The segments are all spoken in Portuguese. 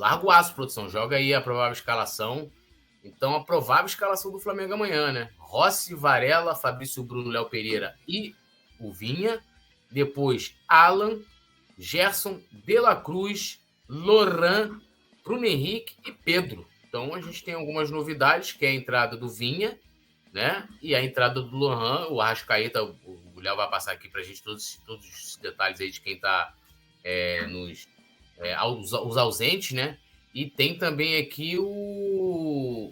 larga o aço, produção. Joga aí a provável escalação. Então, a provável escalação do Flamengo amanhã, né? Rossi, Varela, Fabrício Bruno, Léo Pereira e o Vinha. Depois, Alan, Gerson, De La Cruz, Loran, Bruno Henrique e Pedro. Então, a gente tem algumas novidades, que é a entrada do Vinha, né? E a entrada do Loran, o Arrascaeta, o Léo vai passar aqui para a gente todos os detalhes aí de quem está os ausentes, né? E tem também aqui o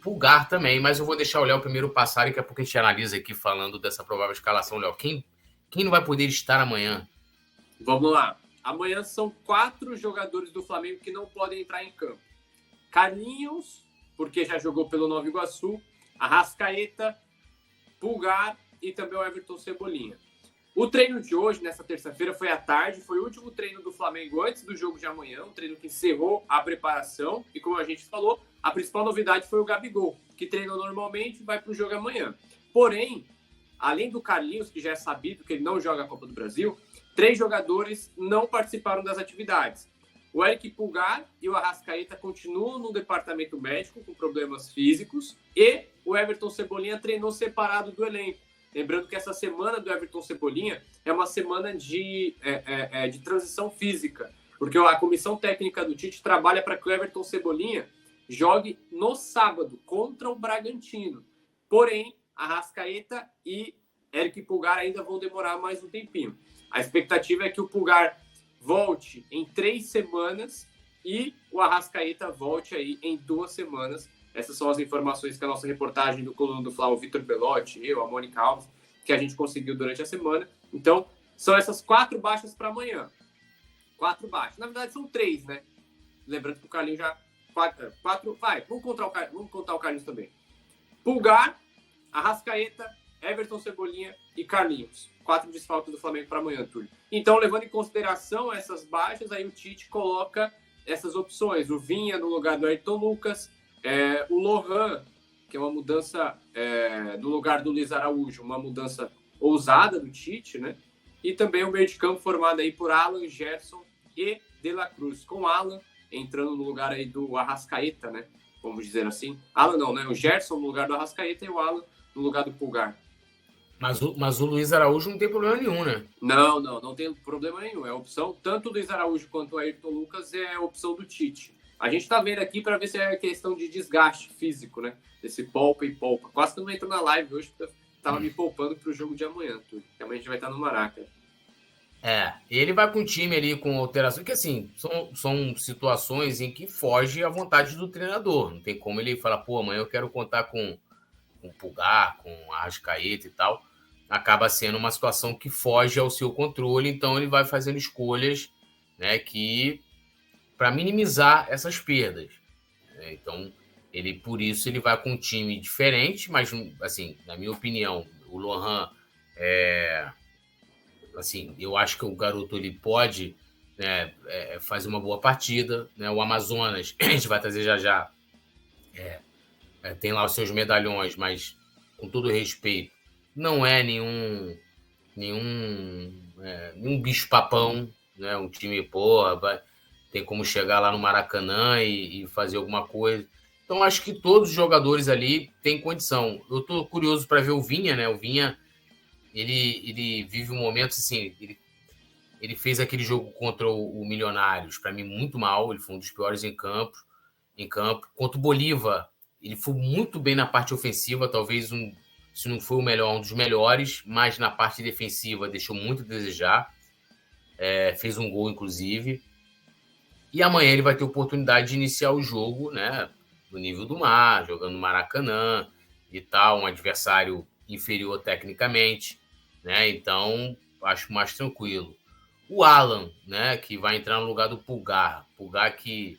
Pulgar também, mas eu vou deixar o Léo primeiro passar e daqui a pouco a gente analisa aqui falando dessa provável escalação, Léo. Quem não vai poder estar amanhã? Vamos lá. Amanhã são 4 jogadores do Flamengo que não podem entrar em campo. Carlinhos, porque já jogou pelo Nova Iguaçu, Arrascaeta, Pulgar e também o Everton Cebolinha. O treino de hoje, nessa terça-feira, foi à tarde, foi o último treino do Flamengo antes do jogo de amanhã, um treino que encerrou a preparação, e como a gente falou, a principal novidade foi o Gabigol, que treinou normalmente e vai para o jogo amanhã. Porém, além do Carlinhos, que já é sabido que ele não joga a Copa do Brasil, 3 jogadores não participaram das atividades. O Eric Pulgar e o Arrascaeta continuam no departamento médico com problemas físicos, e o Everton Cebolinha treinou separado do elenco. Lembrando que essa semana do Everton Cebolinha é uma semana de transição física, porque a comissão técnica do Tite trabalha para que o Everton Cebolinha jogue no sábado contra o Bragantino. Porém, Arrascaeta e Eric Pulgar ainda vão demorar mais um tempinho. A expectativa é que o Pulgar volte em 3 semanas e o Arrascaeta volte aí em 2 semanas. Essas são as informações que a nossa reportagem do Coluna do Fla, o Vitor Belotti, eu, a Mônica Alves, que a gente conseguiu durante a semana. Então, são essas 4 baixas para amanhã. 4 baixas. Na verdade, são 3, né? Lembrando que o Carlinhos já... 4 vai, vamos contar o Carlinhos também. Pulgar, Arrascaeta, Everton Cebolinha e Carlinhos. 4 desfalques do Flamengo para amanhã, Túlio. Então, levando em consideração essas baixas, aí o Tite coloca essas opções. O Vinha no lugar do Ayrton Lucas, o Loran, que é uma mudança no lugar do Luiz Araújo, uma mudança ousada do Tite, né? E também o meio de campo formado aí por Alan, Gerson e De La Cruz, com Alan entrando no lugar aí do Arrascaeta, né? Vamos dizer assim. Alan não, né? O Gerson no lugar do Arrascaeta e o Alan no lugar do Pulgar. Mas o Luiz Araújo não tem problema nenhum, né? Não tem problema nenhum. É a opção, tanto do Luiz Araújo quanto o Ayrton Lucas é a opção do Tite. A gente tá vendo aqui para ver se é questão de desgaste físico, né? Esse poupa e poupa. Quase que eu não entro na live hoje, porque eu tava me poupando pro jogo de amanhã, tudo. Que amanhã a gente vai estar no Maraca. Ele vai com o time ali com alteração, que assim, são situações em que foge à vontade do treinador. Não tem como ele falar, pô, amanhã eu quero contar com o Pulgar, com a Arrascaeta e tal. Acaba sendo uma situação que foge ao seu controle, então ele vai fazendo escolhas, né, que para minimizar essas perdas. Então, por isso ele vai com um time diferente, mas, assim, na minha opinião, o Lohan assim, eu acho que o garoto ele pode, né, fazer uma boa partida, né? O Amazonas, a gente vai trazer já, tem lá os seus medalhões, mas com todo respeito, não é nenhum bicho-papão, né? Um time, tem como chegar lá no Maracanã e fazer alguma coisa. Então, acho que todos os jogadores ali têm condição. Eu estou curioso para ver o Vinha, né? O Vinha, ele vive um momento assim, ele fez aquele jogo contra o Milionários, para mim, muito mal. Ele foi um dos piores em campo. Contra o Bolívar, ele foi muito bem na parte ofensiva, talvez se não foi o melhor, um dos melhores, mas na parte defensiva deixou muito a desejar. Fez um gol, inclusive. E amanhã ele vai ter oportunidade de iniciar o jogo, né, no nível do mar, jogando no Maracanã e tal, um adversário inferior tecnicamente, né? Então, acho mais tranquilo. O Alan, né, que vai entrar no lugar do Pulgar que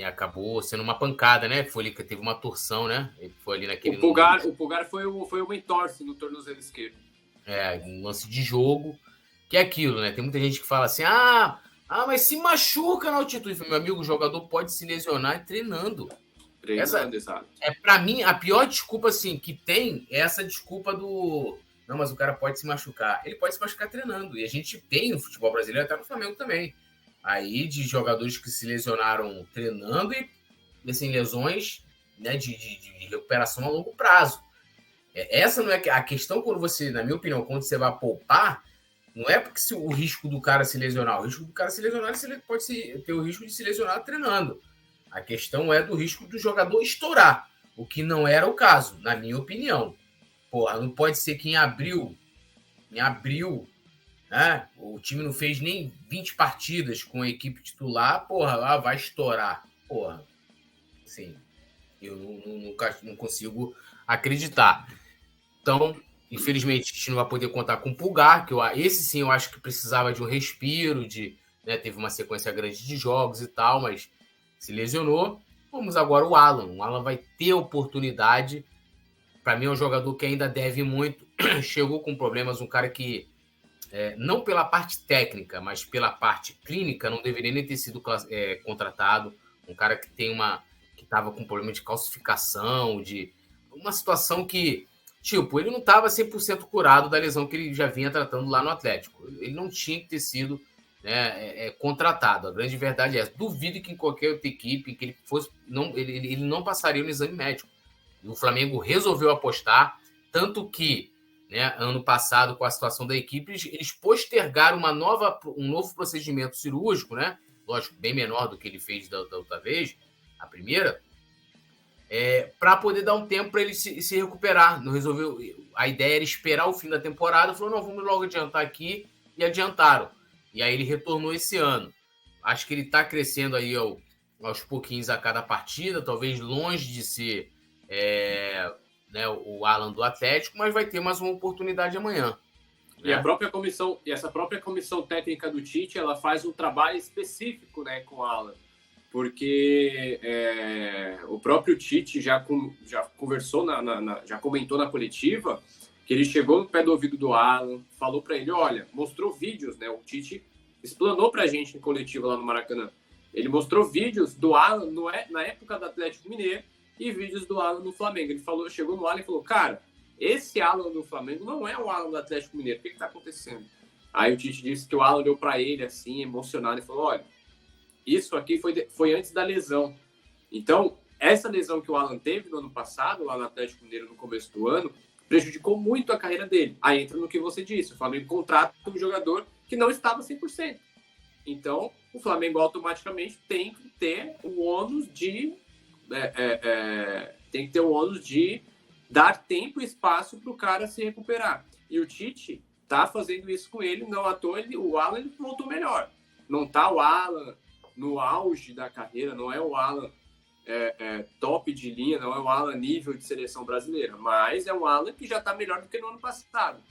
acabou sendo uma pancada, né? Foi ali que teve uma torção, né? Ele foi ali naquele... O Pulgar foi uma entorse no tornozelo esquerdo. Um lance de jogo, que é aquilo, né? Tem muita gente que fala assim, mas se machuca na altitude. Meu amigo, o jogador pode se lesionar treinando. Exato. Para mim, a pior desculpa assim, que tem é essa desculpa do... Não, mas o cara pode se machucar. Ele pode se machucar treinando. E a gente tem no futebol brasileiro, até no Flamengo também. aí de jogadores que se lesionaram treinando e assim, lesões, né, de recuperação a longo prazo. Essa não é a questão quando você, na minha opinião, quando você vai poupar, não é porque o risco do cara se lesionar. O risco do cara se lesionar, ele pode ter o risco de se lesionar treinando. A questão é do risco do jogador estourar, o que não era o caso, na minha opinião. Porra, não pode ser que em abril, né, o time não fez nem 20 partidas com a equipe titular, porra, lá vai estourar. Porra, assim, eu não consigo acreditar. Então, infelizmente, a gente não vai poder contar com o Pulgar, que esse sim eu acho que precisava de um respiro, né, teve uma sequência grande de jogos e tal, mas se lesionou. Vamos agora o Alan. O Alan vai ter oportunidade. Para mim é um jogador que ainda deve muito. Chegou com problemas, um cara que, não pela parte técnica, mas pela parte clínica, não deveria nem ter sido contratado. Um cara que que estava com problema de calcificação, de uma situação que, tipo, ele não estava 100% curado da lesão que ele já vinha tratando lá no Atlético. Ele não tinha que ter sido, né, contratado. A grande verdade é essa. Duvido que em qualquer outra equipe que ele fosse, ele não passaria no exame médico. E o Flamengo resolveu apostar, tanto que, né, ano passado, com a situação da equipe, eles postergaram um novo procedimento cirúrgico, né? Lógico, bem menor do que ele fez da outra vez, a primeira, para poder dar um tempo para ele se recuperar. Não resolveu. A ideia era esperar o fim da temporada. Falou, não, vamos logo adiantar aqui. E adiantaram. E aí ele retornou esse ano. Acho que ele está crescendo aí aos pouquinhos a cada partida, talvez longe de ser né, o Alan do Atlético, mas vai ter mais uma oportunidade amanhã. E essa própria comissão técnica do Tite, ela faz um trabalho específico, né, com o Alan, porque o próprio Tite já conversou, já comentou na coletiva que ele chegou no pé do ouvido do Alan, falou para ele, olha, mostrou vídeos, né, o Tite explanou para a gente em coletiva lá no Maracanã, ele mostrou vídeos do Alan na época do Atlético Mineiro e vídeos do Alan no Flamengo. Ele chegou no Alan e falou, cara, esse Alan do Flamengo não é o Alan do Atlético Mineiro, o que está acontecendo? Aí o Tite disse que o Alan olhou para ele assim, emocionado, e falou, olha, isso aqui foi antes da lesão. Então, essa lesão que o Alan teve no ano passado, lá no Atlético Mineiro, no começo do ano, prejudicou muito a carreira dele. Aí entra no que você disse, o Flamengo contrata um jogador que não estava 100%. Então, o Flamengo automaticamente tem que ter o ônus de dar tempo e espaço para o cara se recuperar. E o Tite está fazendo isso com ele, não à toa, o Alan ele voltou melhor. Não está o Alan no auge da carreira, não é o Alan top de linha, não é o Alan nível de seleção brasileira, mas é um Alan que já está melhor do que no ano passado,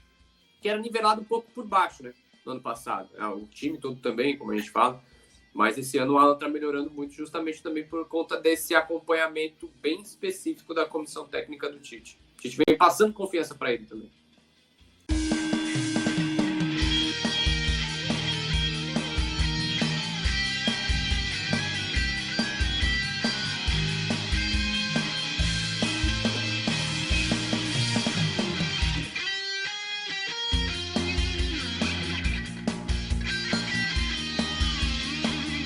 que era nivelado um pouco por baixo, né, no ano passado. O time todo também, como a gente fala, mas esse ano o Alan está melhorando muito justamente também por conta desse acompanhamento bem específico da comissão técnica do Tite. A gente vem passando confiança para ele também.